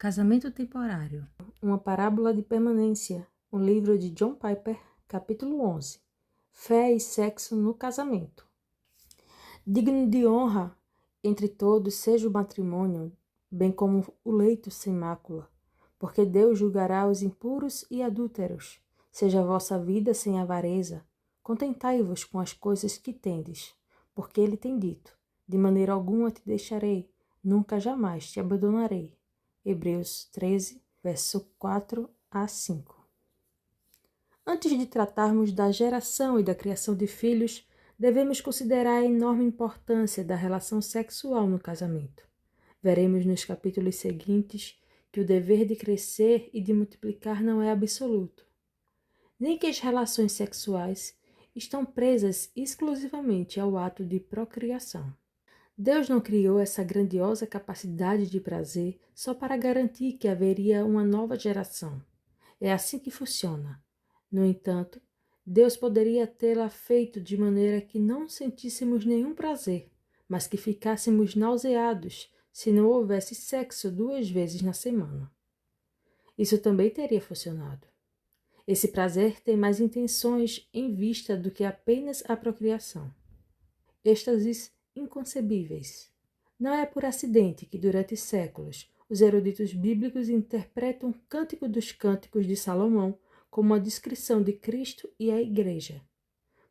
Casamento temporário. Uma parábola de permanência. Um livro de John Piper, capítulo 11. Fé e sexo no casamento. Digno de honra entre todos seja o matrimônio, bem como o leito sem mácula, porque Deus julgará os impuros e adúlteros. Seja a vossa vida sem avareza. Contentai-vos com as coisas que tendes, porque ele tem dito: de maneira alguma te deixarei, nunca jamais te abandonarei. Hebreus 13, verso 4 a 5. Antes de tratarmos da geração e da criação de filhos, devemos considerar a enorme importância da relação sexual no casamento. Veremos nos capítulos seguintes que o dever de crescer e de multiplicar não é absoluto, nem que as relações sexuais estão presas exclusivamente ao ato de procriação. Deus não criou essa grandiosa capacidade de prazer só para garantir que haveria uma nova geração. É assim que funciona. No entanto, Deus poderia tê-la feito de maneira que não sentíssemos nenhum prazer, mas que ficássemos nauseados se não houvesse sexo 2 vezes na semana. Isso também teria funcionado. Esse prazer tem mais intenções em vista do que apenas a procriação. Êxtases inconcebíveis. Não é por acidente que, durante séculos, os eruditos bíblicos interpretam o Cântico dos Cânticos de Salomão como uma descrição de Cristo e a Igreja.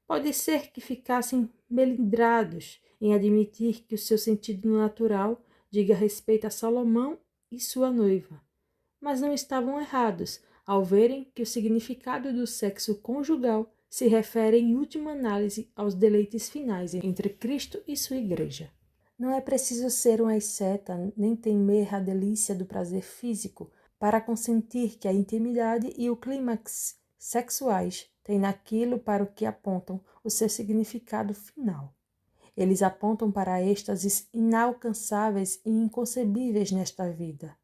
Pode ser que ficassem melindrados em admitir que o seu sentido natural diga respeito a Salomão e sua noiva, mas não estavam errados ao verem que o significado do sexo conjugal se refere em última análise aos deleites finais entre Cristo e sua Igreja. Não é preciso ser um asceta nem temer a delícia do prazer físico para consentir que a intimidade e o clímax sexuais têm naquilo para o que apontam o seu significado final. Eles apontam para êxtases inalcançáveis e inconcebíveis nesta vida.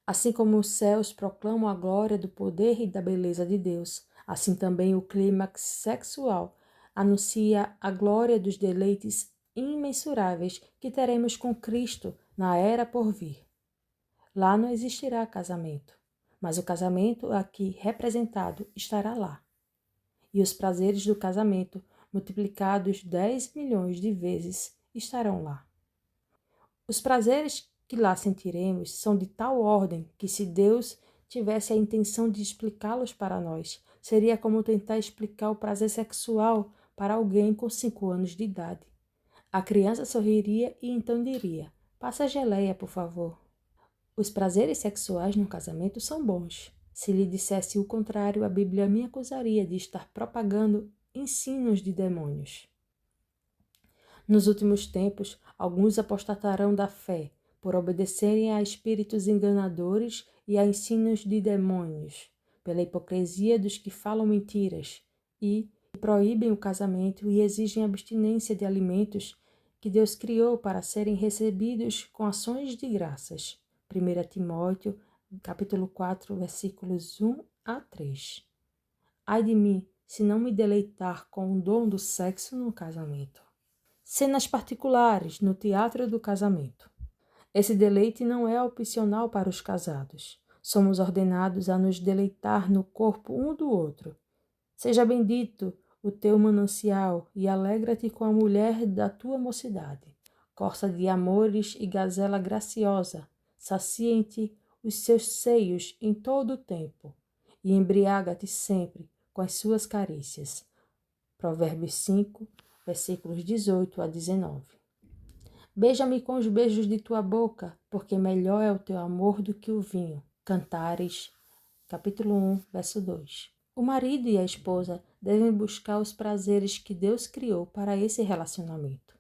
Assim como os céus proclamam a glória do poder e da beleza de Deus, assim também o clímax sexual anuncia a glória dos deleites imensuráveis que teremos com Cristo na era por vir. Lá não existirá casamento, mas o casamento aqui representado estará lá. E os prazeres do casamento, multiplicados 10 milhões de vezes, estarão lá. Os prazeres que lá sentiremos são de tal ordem que, se Deus tivesse a intenção de explicá-los para nós, seria como tentar explicar o prazer sexual para alguém com 5 anos de idade. A criança sorriria e então diria: "Passa a geleia, por favor." Os prazeres sexuais no casamento são bons. Se lhe dissesse o contrário, a Bíblia me acusaria de estar propagando ensinos de demônios. Nos últimos tempos, alguns apostatarão da fé, por obedecerem a espíritos enganadores e a ensinos de demônios, pela hipocrisia dos que falam mentiras, e proíbem o casamento e exigem abstinência de alimentos que Deus criou para serem recebidos com ações de graças. 1 Timóteo, capítulo 4, versículos 1 a 3. Ai de mim, se não me deleitar com o dom do sexo no casamento. Cenas particulares no teatro do casamento. Esse deleite não é opcional para os casados. Somos ordenados a nos deleitar no corpo um do outro. Seja bendito o teu manancial e alegra-te com a mulher da tua mocidade. Corça de amores e gazela graciosa, sacia-te os seus seios em todo o tempo e embriaga-te sempre com as suas carícias. Provérbios 5, versículos 18 a 19. Beija-me com os beijos de tua boca, porque melhor é o teu amor do que o vinho. Cantares, capítulo 1, verso 2. O marido e a esposa devem buscar os prazeres que Deus criou para esse relacionamento.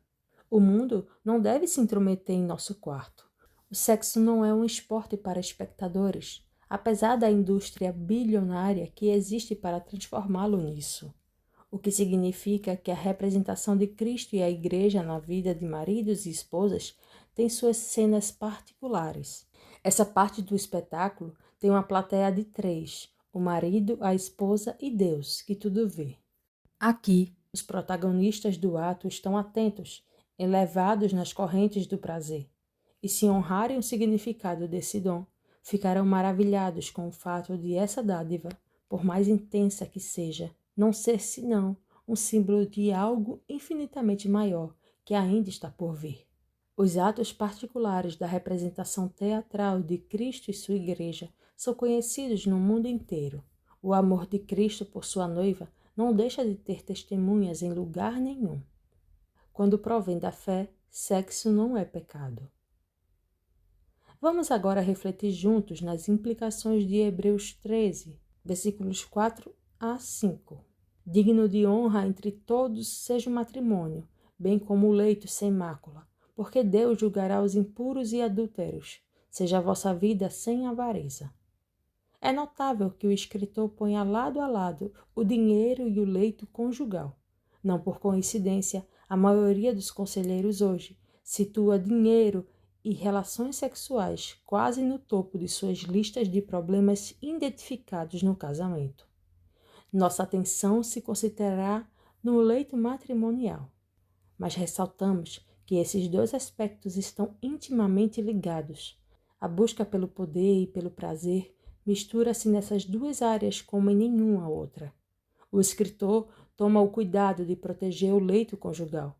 O mundo não deve se intrometer em nosso quarto. O sexo não é um esporte para espectadores, apesar da indústria bilionária que existe para transformá-lo nisso. O que significa que a representação de Cristo e a Igreja na vida de maridos e esposas tem suas cenas particulares. Essa parte do espetáculo tem uma plateia de 3, o marido, a esposa e Deus, que tudo vê. Aqui, os protagonistas do ato estão atentos, elevados nas correntes do prazer, e se honrarem o significado desse dom, Ficarão maravilhados com o fato de essa dádiva, por mais intensa que seja, não ser senão um símbolo de algo infinitamente maior que ainda está por vir. Os atos particulares da representação teatral de Cristo e sua Igreja são conhecidos no mundo inteiro. O amor de Cristo por sua noiva não deixa de ter testemunhas em lugar nenhum. Quando provém da fé, sexo não é pecado. Vamos agora refletir juntos nas implicações de Hebreus 13, versículos 4 a 5. Digno de honra entre todos seja o matrimônio, bem como o leito sem mácula, porque Deus julgará os impuros e adúlteros. Seja a vossa vida sem avareza. É notável que o escritor ponha lado a lado o dinheiro e o leito conjugal. Não por coincidência, a maioria dos conselheiros hoje situa dinheiro e relações sexuais quase no topo de suas listas de problemas identificados no casamento. Nossa atenção se concentrará no leito matrimonial, mas ressaltamos que esses dois aspectos estão intimamente ligados. A busca pelo poder e pelo prazer mistura-se nessas duas áreas como em nenhuma outra. O escritor toma o cuidado de proteger o leito conjugal.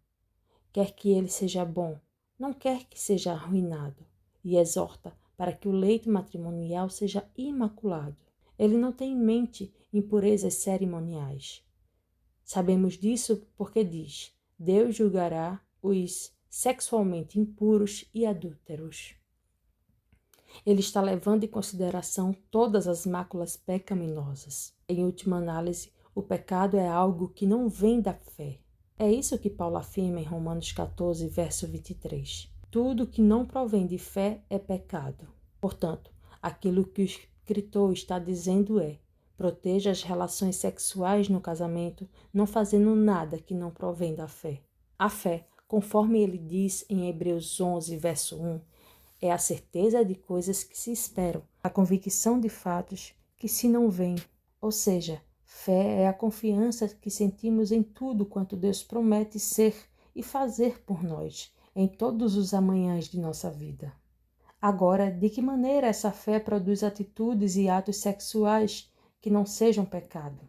Quer que ele seja bom, não quer que seja arruinado, e exorta para que o leito matrimonial seja imaculado. Ele não tem em mente impurezas cerimoniais. Sabemos disso porque diz: Deus julgará os sexualmente impuros e adúlteros. Ele está levando em consideração todas as máculas pecaminosas. Em última análise, o pecado é algo que não vem da fé. É isso que Paulo afirma em Romanos 14, verso 23. Tudo que não provém de fé é pecado. Portanto, aquilo que o escritor está dizendo é: proteja as relações sexuais no casamento, não fazendo nada que não provém da fé. A fé, conforme ele diz em Hebreus 11, verso 1, é a certeza de coisas que se esperam, a convicção de fatos que se não veem. Ou seja, fé é a confiança que sentimos em tudo quanto Deus promete ser e fazer por nós, em todos os amanhãs de nossa vida. Agora, de que maneira essa fé produz atitudes e atos sexuais que não sejam pecado?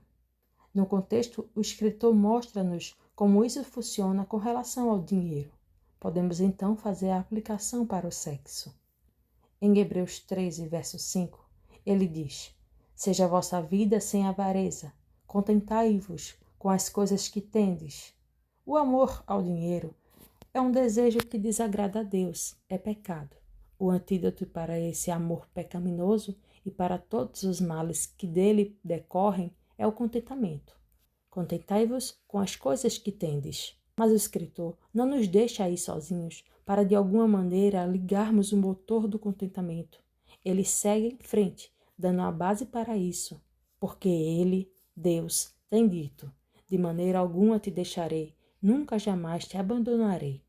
No contexto, o escritor mostra-nos como isso funciona com relação ao dinheiro. Podemos então fazer a aplicação para o sexo. Em Hebreus 13, verso 5, ele diz: Seja a vossa vida sem avareza, contentai-vos com as coisas que tendes. O amor ao dinheiro é um desejo que desagrada a Deus, é pecado. O antídoto para esse amor pecaminoso e para todos os males que dele decorrem é o contentamento. Contentai-vos com as coisas que tendes. Mas o escritor não nos deixa aí sozinhos para de alguma maneira ligarmos o motor do contentamento. Ele segue em frente, dando a base para isso, porque ele, Deus, tem dito: de maneira alguma te deixarei, nunca jamais te abandonarei.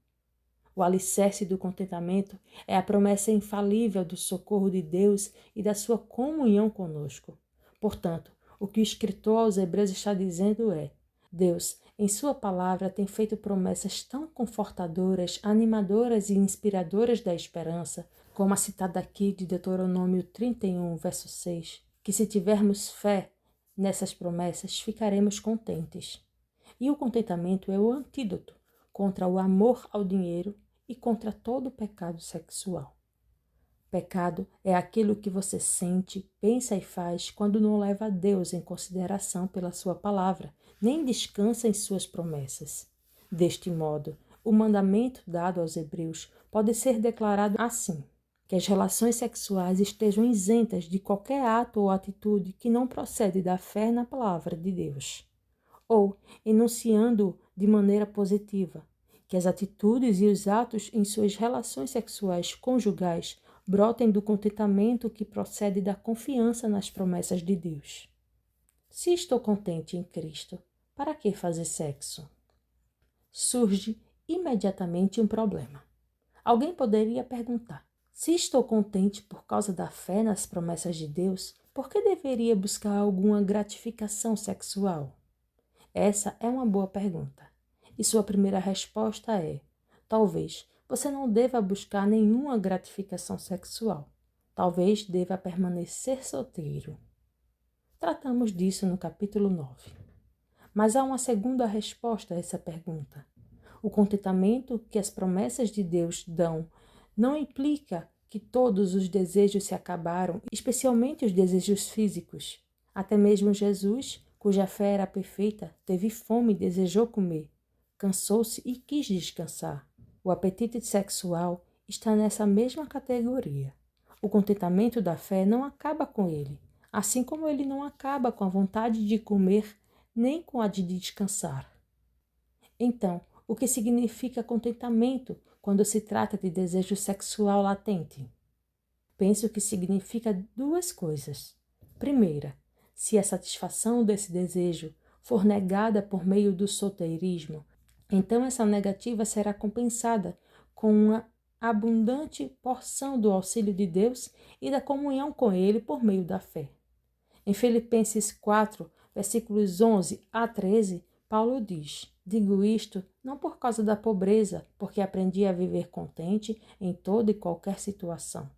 O alicerce do contentamento é a promessa infalível do socorro de Deus e da sua comunhão conosco. Portanto, o que o escritor aos Hebreus está dizendo é: Deus, em sua palavra, tem feito promessas tão confortadoras, animadoras e inspiradoras da esperança, como a citada aqui de Deuteronômio 31, verso 6, que se tivermos fé nessas promessas, ficaremos contentes. E o contentamento é o antídoto contra o amor ao dinheiro e contra todo o pecado sexual. Pecado é aquilo que você sente, pensa e faz quando não leva a Deus em consideração pela sua palavra, nem descansa em suas promessas. Deste modo, o mandamento dado aos Hebreus pode ser declarado assim: que as relações sexuais estejam isentas de qualquer ato ou atitude que não procede da fé na palavra de Deus. Ou, enunciando de maneira positiva, que as atitudes e os atos em suas relações sexuais conjugais brotem do contentamento que procede da confiança nas promessas de Deus. Se estou contente em Cristo, para que fazer sexo? Surge imediatamente um problema. Alguém poderia perguntar: se estou contente por causa da fé nas promessas de Deus, por que deveria buscar alguma gratificação sexual? Essa é uma boa pergunta. E sua primeira resposta é: talvez você não deva buscar nenhuma gratificação sexual. talvez deva permanecer solteiro. Tratamos disso no capítulo 9. Mas há uma segunda resposta a essa pergunta. O contentamento que as promessas de Deus dão não implica que todos os desejos se acabaram, especialmente os desejos físicos. Até mesmo Jesus, cuja fé era perfeita, teve fome e desejou comer. Cansou-se e quis descansar. O apetite sexual está nessa mesma categoria. O contentamento da fé não acaba com ele, assim como ele não acaba com a vontade de comer, nem com a de descansar. Então, o que significa contentamento quando se trata de desejo sexual latente? Penso que significa duas coisas. Primeira, se a satisfação desse desejo for negada por meio do solteirismo, então essa negativa será compensada com uma abundante porção do auxílio de Deus e da comunhão com Ele por meio da fé. Em Filipenses 4, versículos 11 a 13, Paulo diz: digo isto não por causa da pobreza, porque aprendi a viver contente em toda e qualquer situação.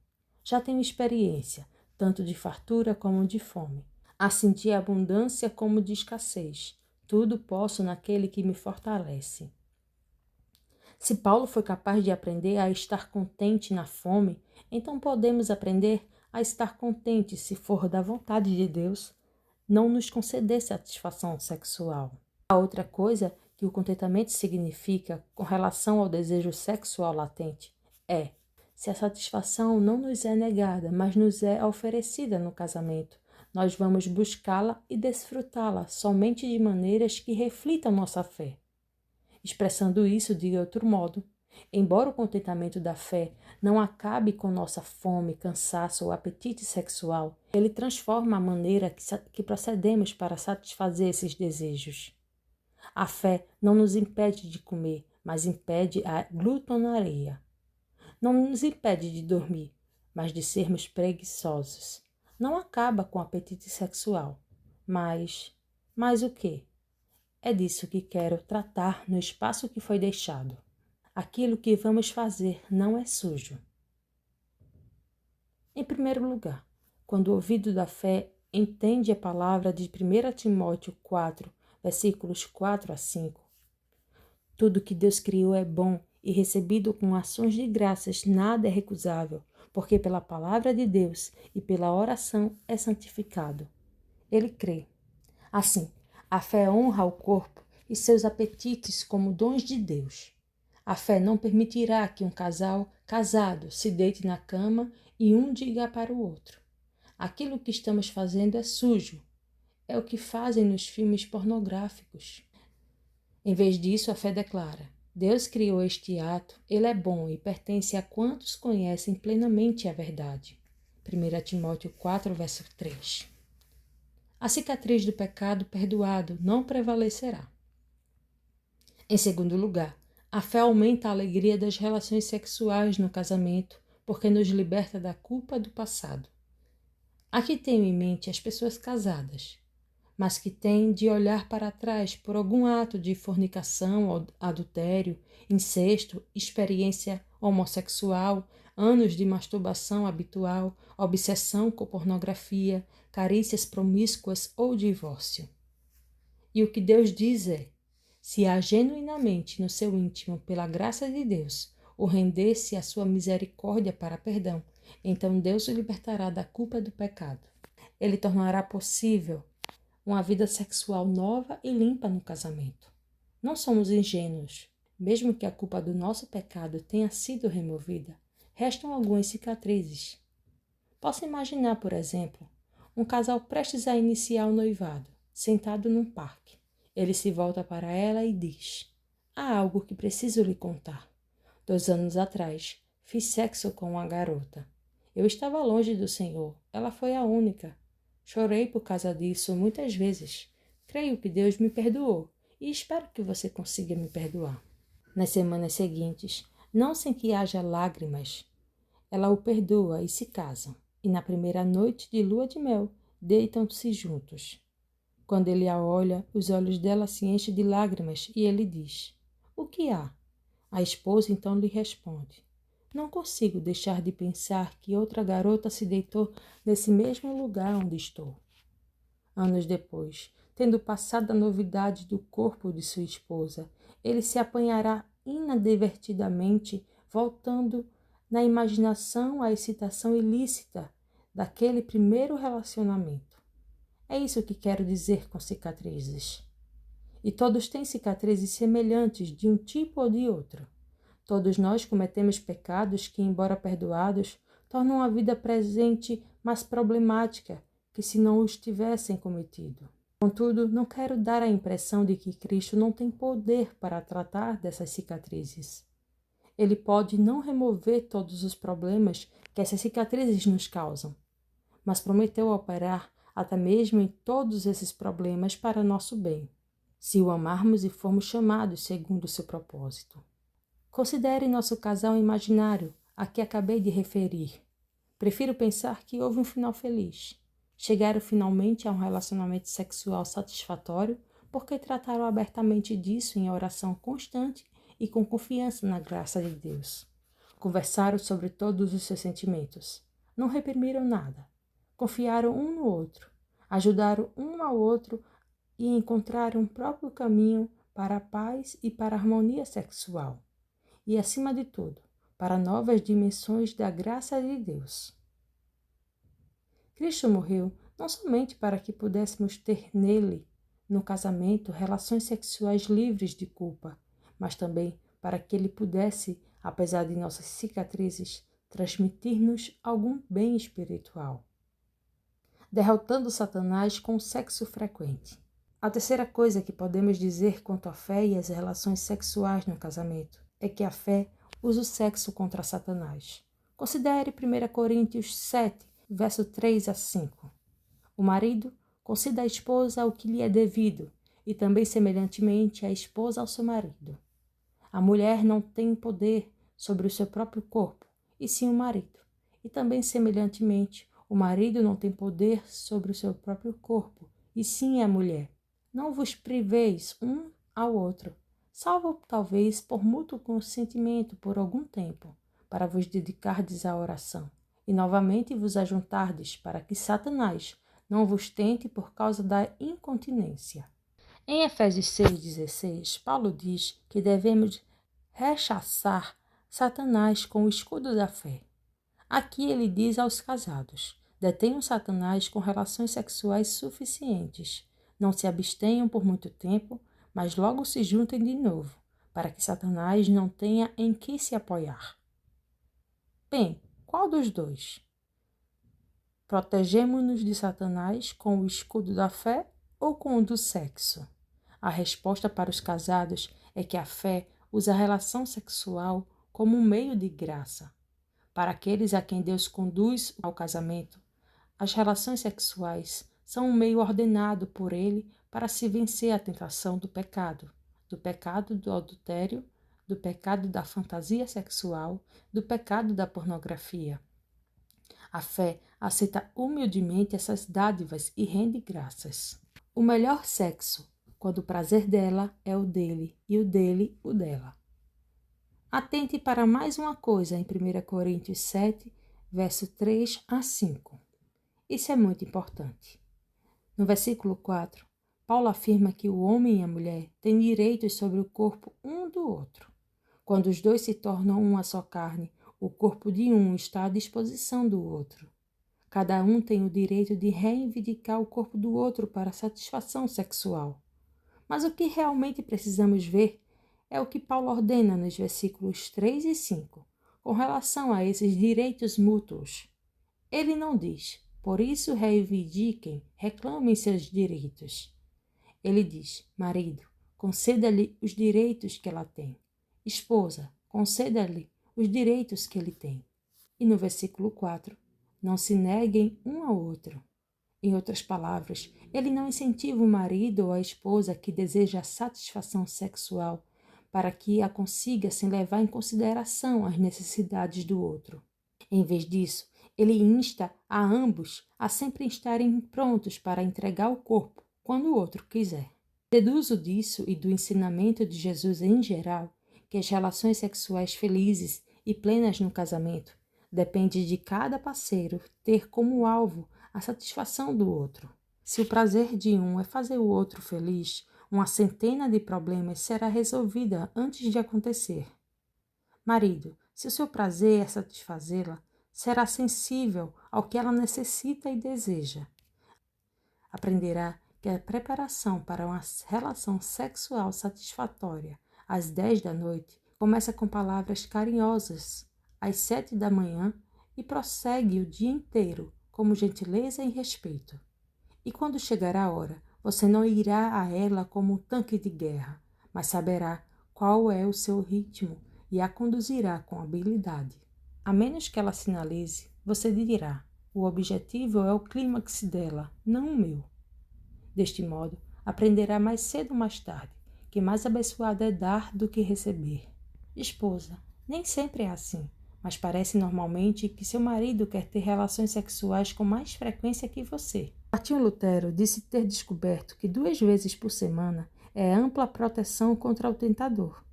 Já tenho experiência, tanto de fartura como de fome, assim de abundância como de escassez. Tudo posso naquele que me fortalece. Se Paulo foi capaz de aprender a estar contente na fome, então podemos aprender a estar contente se for da vontade de Deus não nos conceder satisfação sexual. A outra coisa que o contentamento significa com relação ao desejo sexual latente é: se a satisfação não nos é negada, mas nos é oferecida no casamento, nós vamos buscá-la e desfrutá-la somente de maneiras que reflitam nossa fé. Expressando isso de outro modo, embora o contentamento da fé não acabe com nossa fome, cansaço ou apetite sexual, ele transforma a maneira que procedemos para satisfazer esses desejos. A fé não nos impede de comer, mas impede a glutonaria. Não nos impede de dormir, mas de sermos preguiçosos. Não acaba com o apetite sexual, mas o quê? É disso que quero tratar no espaço que foi deixado. Aquilo que vamos fazer não é sujo. Em primeiro lugar, quando o ouvido da fé entende a palavra de 1 Timóteo 4, versículos 4 a 5. Tudo que Deus criou é bom e recebido com ações de graças nada é recusável, porque pela palavra de Deus e pela oração é santificado. Ele crê. Assim, a fé honra o corpo e seus apetites como dons de Deus. A fé não permitirá que um casal casado se deite na cama e um diga para o outro: aquilo que estamos fazendo é sujo. É o que fazem nos filmes pornográficos. Em vez disso, a fé declara: Deus criou este ato, ele é bom e pertence a quantos conhecem plenamente a verdade. 1 Timóteo 4, verso 3. A cicatriz do pecado perdoado não prevalecerá. Em segundo lugar, a fé aumenta a alegria das relações sexuais no casamento, porque nos liberta da culpa do passado. Aqui tenho em mente as pessoas casadas, mas que têm de olhar para trás por algum ato de fornicação, adultério, incesto, experiência homossexual, anos de masturbação habitual, obsessão com pornografia, carícias promíscuas ou divórcio. E o que Deus diz é: se há genuinamente no seu íntimo, pela graça de Deus, o render-se à sua misericórdia para perdão, então Deus o libertará da culpa do pecado. Ele tornará possível uma vida sexual nova e limpa no casamento. Não somos ingênuos. Mesmo que a culpa do nosso pecado tenha sido removida, restam algumas cicatrizes. Posso imaginar, por exemplo, um casal prestes a iniciar o noivado, sentado num parque. Ele se volta para ela e diz: há algo que preciso lhe contar. 2 anos atrás, fiz sexo com uma garota. Eu estava longe do Senhor. Ela foi a única. Chorei por causa disso muitas vezes. Creio que Deus me perdoou e espero que você consiga me perdoar. Nas semanas seguintes, não sem que haja lágrimas, ela o perdoa e se casam. E na primeira noite de lua de mel, deitam-se juntos. Quando ele a olha, os olhos dela se enchem de lágrimas e ele diz: o que há? A esposa então lhe responde: Não consigo deixar de pensar que outra garota se deitou nesse mesmo lugar onde estou. Anos depois, tendo passado a novidade do corpo de sua esposa, ele se apanhará inadvertidamente, voltando na imaginação à excitação ilícita daquele primeiro relacionamento. É isso que quero dizer com cicatrizes. E todos têm cicatrizes semelhantes de um tipo ou de outro. Todos nós cometemos pecados que, embora perdoados, tornam a vida presente mais problemática que se não os tivessem cometido. Contudo, não quero dar a impressão de que Cristo não tem poder para tratar dessas cicatrizes. Ele pode não remover todos os problemas que essas cicatrizes nos causam, mas prometeu operar até mesmo em todos esses problemas para nosso bem, se o amarmos e formos chamados segundo o seu propósito. Considere nosso casal imaginário, a que acabei de referir. Prefiro pensar que houve um final feliz. Chegaram finalmente a um relacionamento sexual satisfatório porque trataram abertamente disso em oração constante e com confiança na graça de Deus. Conversaram sobre todos os seus sentimentos. Não reprimiram nada. Confiaram um no outro. Ajudaram um ao outro e encontraram um próprio caminho para a paz e para a harmonia sexual. E, acima de tudo, para novas dimensões da graça de Deus. Cristo morreu não somente para que pudéssemos ter nele, no casamento, relações sexuais livres de culpa, mas também para que ele pudesse, apesar de nossas cicatrizes, transmitir-nos algum bem espiritual, derrotando Satanás com o sexo frequente. A terceira coisa que podemos dizer quanto à fé e às relações sexuais no casamento é que a fé usa o sexo contra Satanás. Considere 1 Coríntios 7, verso 3 a 5. O marido conceda à esposa o que lhe é devido, e também semelhantemente a esposa ao seu marido. A mulher não tem poder sobre o seu próprio corpo, e sim o marido. E também semelhantemente, o marido não tem poder sobre o seu próprio corpo, e sim a mulher. Não vos priveis um ao outro, salvo talvez por mútuo consentimento por algum tempo, para vos dedicardes à oração, e novamente vos ajuntardes, para que Satanás não vos tente por causa da incontinência. Em Efésios 6,16, Paulo diz que devemos rechaçar Satanás com o escudo da fé. Aqui ele diz aos casados: detenham Satanás com relações sexuais suficientes. Não se abstenham por muito tempo, mas logo se juntem de novo, para que Satanás não tenha em que se apoiar. Bem, qual dos dois? Protegemo-nos de Satanás com o escudo da fé ou com o do sexo? A resposta para os casados é que a fé usa a relação sexual como um meio de graça. Para aqueles a quem Deus conduz ao casamento, as relações sexuais são um meio ordenado por Ele para se vencer a tentação do pecado do adultério, do pecado da fantasia sexual, do pecado da pornografia. A fé aceita humildemente essas dádivas e rende graças. O melhor sexo, quando o prazer dela é o dele e o dele o dela. Atente para mais uma coisa em 1 Coríntios 7, verso 3 a 5. Isso é muito importante. No versículo 4, Paulo afirma que o homem e a mulher têm direitos sobre o corpo um do outro. Quando os dois se tornam uma só carne, o corpo de um está à disposição do outro. Cada um tem o direito de reivindicar o corpo do outro para satisfação sexual. Mas o que realmente precisamos ver é o que Paulo ordena nos versículos 3 e 5, com relação a esses direitos mútuos. Ele não diz: por isso reivindiquem, reclamem seus direitos. Ele diz: marido, conceda-lhe os direitos que ela tem. Esposa, conceda-lhe os direitos que ele tem. E no versículo 4, não se neguem um ao outro. Em outras palavras, ele não incentiva o marido ou a esposa que deseja a satisfação sexual para que a consiga sem levar em consideração as necessidades do outro. Em vez disso, ele insta a ambos a sempre estarem prontos para entregar o corpo quando o outro quiser. Deduzo disso e do ensinamento de Jesus em geral que as relações sexuais felizes e plenas no casamento, depende de cada parceiro ter como alvo a satisfação do outro. Se o prazer de um é fazer o outro feliz, uma centena de problemas será resolvida antes de acontecer. Marido, se o seu prazer é satisfazê-la, será sensível ao que ela necessita e deseja. Aprenderá que a preparação para uma relação sexual satisfatória às 10 da noite começa com palavras carinhosas às 7 da manhã e prossegue o dia inteiro como gentileza e respeito. E quando chegar a hora, você não irá a ela como um tanque de guerra, mas saberá qual é o seu ritmo e a conduzirá com habilidade. A menos que ela sinalize, você dirá: o objetivo é o clímax dela, não o meu. Deste modo, aprenderá mais cedo ou mais tarde que mais abençoado é dar do que receber. Esposa, nem sempre é assim, mas parece normalmente que seu marido quer ter relações sexuais com mais frequência que você. Martinho Lutero disse ter descoberto que 2 vezes por semana é ampla proteção contra o tentador.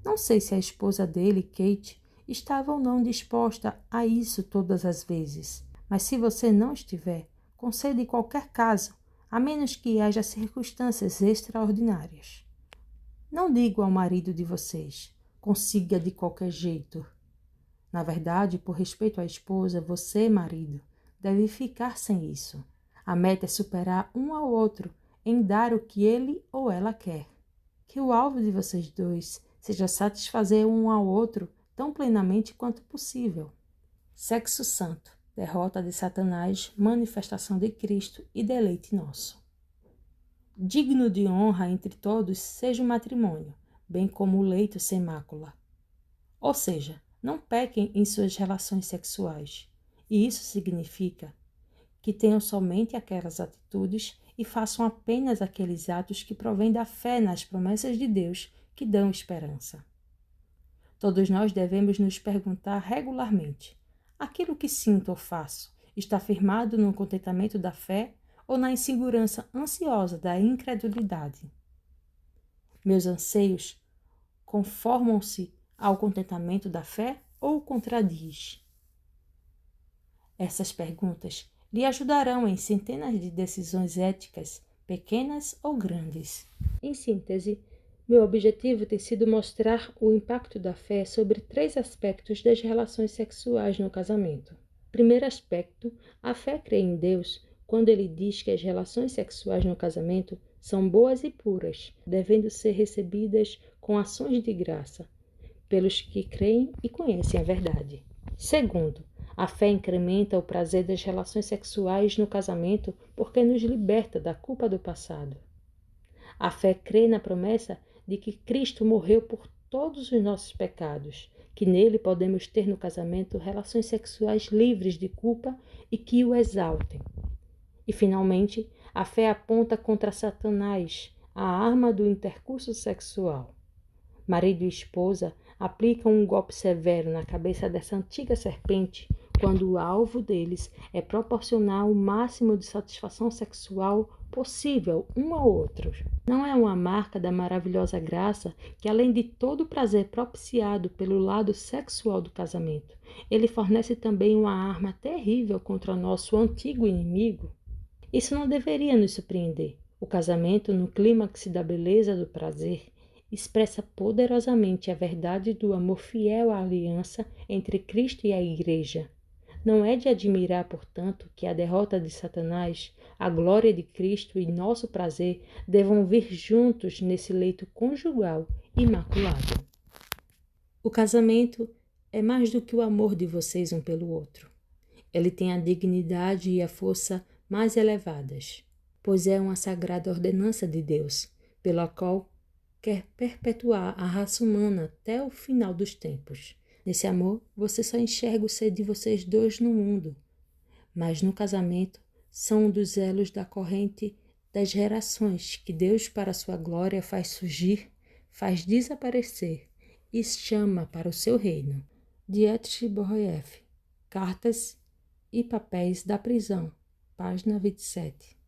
Não sei se a esposa dele, Kate, estava ou não disposta a isso todas as vezes, mas se você não estiver, conceda em qualquer caso, a menos que haja circunstâncias extraordinárias. Não digo ao marido de vocês, consiga de qualquer jeito. Na verdade, por respeito à esposa, você, marido, deve ficar sem isso. A meta é superar um ao outro em dar o que ele ou ela quer. Que o alvo de vocês dois seja satisfazer um ao outro tão plenamente quanto possível. Sexo santo, derrota de Satanás, manifestação de Cristo e deleite nosso. Digno de honra entre todos seja o matrimônio, bem como o leito sem mácula. Ou seja, não pequem em suas relações sexuais, e isso significa que tenham somente aquelas atitudes e façam apenas aqueles atos que provêm da fé nas promessas de Deus que dão esperança. Todos nós devemos nos perguntar regularmente: aquilo que sinto ou faço está firmado no contentamento da fé ou na insegurança ansiosa da incredulidade? Meus anseios conformam-se ao contentamento da fé ou o contradiz? Essas perguntas lhe ajudarão em centenas de decisões éticas, pequenas ou grandes. Em síntese, meu objetivo tem sido mostrar o impacto da fé sobre 3 aspectos das relações sexuais no casamento. Primeiro aspecto, a fé crê em Deus quando ele diz que as relações sexuais no casamento são boas e puras, devendo ser recebidas com ações de graça, pelos que creem e conhecem a verdade. Segundo, a fé incrementa o prazer das relações sexuais no casamento porque nos liberta da culpa do passado. A fé crê na promessa de que Cristo morreu por todos os nossos pecados, que nele podemos ter no casamento relações sexuais livres de culpa e que o exaltem. E, finalmente, a fé aponta contra Satanás, a arma do intercurso sexual. Marido e esposa aplicam um golpe severo na cabeça dessa antiga serpente quando o alvo deles é proporcionar o máximo de satisfação sexual possível um ao outro. Não é uma marca da maravilhosa graça que, além de todo o prazer propiciado pelo lado sexual do casamento, ele fornece também uma arma terrível contra nosso antigo inimigo? Isso não deveria nos surpreender. O casamento, no clímax da beleza do prazer, expressa poderosamente a verdade do amor fiel à aliança entre Cristo e a Igreja. Não é de admirar, portanto, que a derrota de Satanás, a glória de Cristo e nosso prazer devam vir juntos nesse leito conjugal imaculado. O casamento é mais do que o amor de vocês um pelo outro. Ele tem a dignidade e a força mais elevadas, pois é uma sagrada ordenança de Deus, pela qual quer perpetuar a raça humana até o final dos tempos. Nesse amor, você só enxerga o ser de vocês dois no mundo, mas no casamento são um dos elos da corrente das gerações que Deus, para sua glória, faz surgir, faz desaparecer e chama para o seu reino. Dietrich Bonhoeffer, Cartas e Papéis da Prisão, página 27.